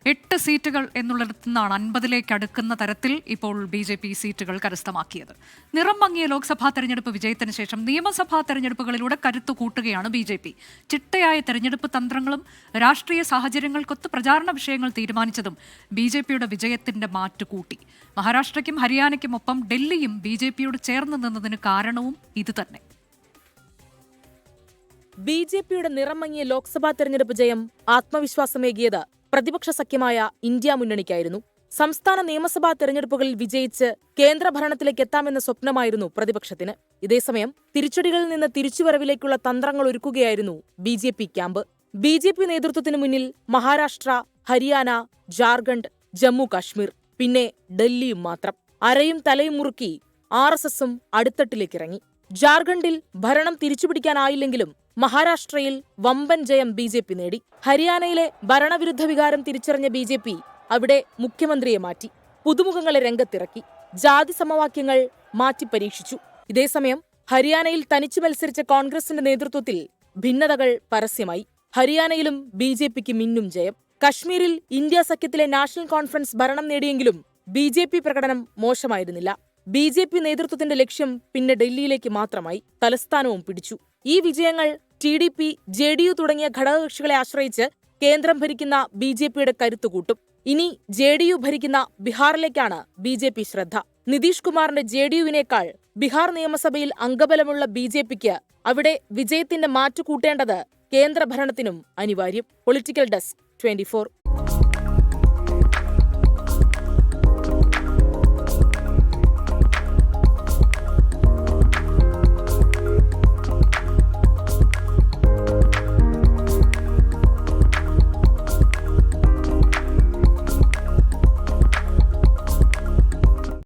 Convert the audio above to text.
8 സീറ്റുകൾ എന്നുള്ളിടത്തു നിന്നാണ് 50ലേക്ക് അടുക്കുന്ന തരത്തിൽ ഇപ്പോൾ BJP സീറ്റുകൾ കരസ്ഥമാക്കിയത്. നിറം മങ്ങിയ ലോക്സഭാ തെരഞ്ഞെടുപ്പ് വിജയത്തിന് ശേഷം നിയമസഭാ തെരഞ്ഞെടുപ്പുകളിലൂടെ കരുത്തു കൂട്ടുകയാണ് BJP. ചിട്ടയായ തെരഞ്ഞെടുപ്പ് തന്ത്രങ്ങളും രാഷ്ട്രീയ സാഹചര്യങ്ങൾക്കൊത്ത് പ്രചാരണ വിഷയങ്ങൾ തീരുമാനിച്ചതും BJPയുടെ വിജയത്തിന്റെ മാറ്റുകൂട്ടി. മഹാരാഷ്ട്രയ്ക്കും ഹരിയാനയ്ക്കുമൊപ്പം ഡൽഹിയും BJPയോട് ചേർന്ന് നിന്നതിന് കാരണവും ഇതുതന്നെ. BJPയുടെ നിറം മങ്ങിയ ലോക്സഭാ തെരഞ്ഞെടുപ്പ് ജയം ആത്മവിശ്വാസമേകിയത് പ്രതിപക്ഷ സഖ്യമായ ഇന്ത്യ മുന്നണിക്കായിരുന്നു. സംസ്ഥാന നിയമസഭാ തെരഞ്ഞെടുപ്പുകളിൽ വിജയിച്ച് കേന്ദ്രഭരണത്തിലേക്ക് എത്താമെന്ന സ്വപ്നമായിരുന്നു പ്രതിപക്ഷത്തിന്. ഇതേസമയം തിരിച്ചടികളിൽ നിന്ന് തിരിച്ചുവരവിലേക്കുള്ള തന്ത്രങ്ങൾ ഒരുക്കുകയായിരുന്നു BJP ക്യാമ്പ്. BJP നേതൃത്വത്തിനു മുന്നിൽ മഹാരാഷ്ട്ര, ഹരിയാന, ജാർഖണ്ഡ്, ജമ്മു കാശ്മീർ, പിന്നെ ഡൽഹിയും മാത്രം. അരയും തലയും മുറുക്കി RSSും അടുത്തട്ടിലേക്കിറങ്ങി. ജാർഖണ്ഡിൽ ഭരണം തിരിച്ചുപിടിക്കാനായില്ലെങ്കിലും മഹാരാഷ്ട്രയിൽ വമ്പൻ ജയം BJP നേടി. ഹരിയാനയിലെ ഭരണവിരുദ്ധ വികാരം തിരിച്ചറിഞ്ഞ BJP അവിടെ മുഖ്യമന്ത്രിയെ മാറ്റി, പുതുമുഖങ്ങളെ രംഗത്തിറക്കി, ജാതി സമവാക്യങ്ങൾ മാറ്റി പരീക്ഷിച്ചു. ഇതേസമയം ഹരിയാനയിൽ തനിച്ചു മത്സരിച്ച കോൺഗ്രസിന്റെ നേതൃത്വത്തിൽ ഭിന്നതകൾ പരസ്യമായി. ഹരിയാനയിലും BJPക്ക് മിന്നും ജയം. കശ്മീരിൽ ഇന്ത്യ സഖ്യത്തിലെ നാഷണൽ കോൺഫറൻസ് ഭരണം നേടിയെങ്കിലും BJP പ്രകടനം മോശമായിരുന്നില്ല. BJP നേതൃത്വത്തിന്റെ ലക്ഷ്യം പിന്നെ ഡൽഹിയിലേക്ക് മാത്രമായി. തലസ്ഥാനവും പിടിച്ചു. ഈ വിജയങ്ങൾ TDP, JDU തുടങ്ങിയ ഘടകകക്ഷികളെ ആശ്രയിച്ച് കേന്ദ്രം ഭരിക്കുന്ന BJPയുടെ കരുത്തുകൂട്ടും. ഇനി JDU ഭരിക്കുന്ന ബീഹാറിലേക്കാണ് BJP ശ്രദ്ധ. നിതീഷ് കുമാറിന്റെ JDUവിനേക്കാൾ ബീഹാർ നിയമസഭയിൽ അംഗബലമുള്ള BJPക്ക് അവിടെ വിജയത്തിന്റെ മാറ്റുകൂട്ടേണ്ടത് കേന്ദ്രഭരണത്തിനും അനിവാര്യം. Political desk 24.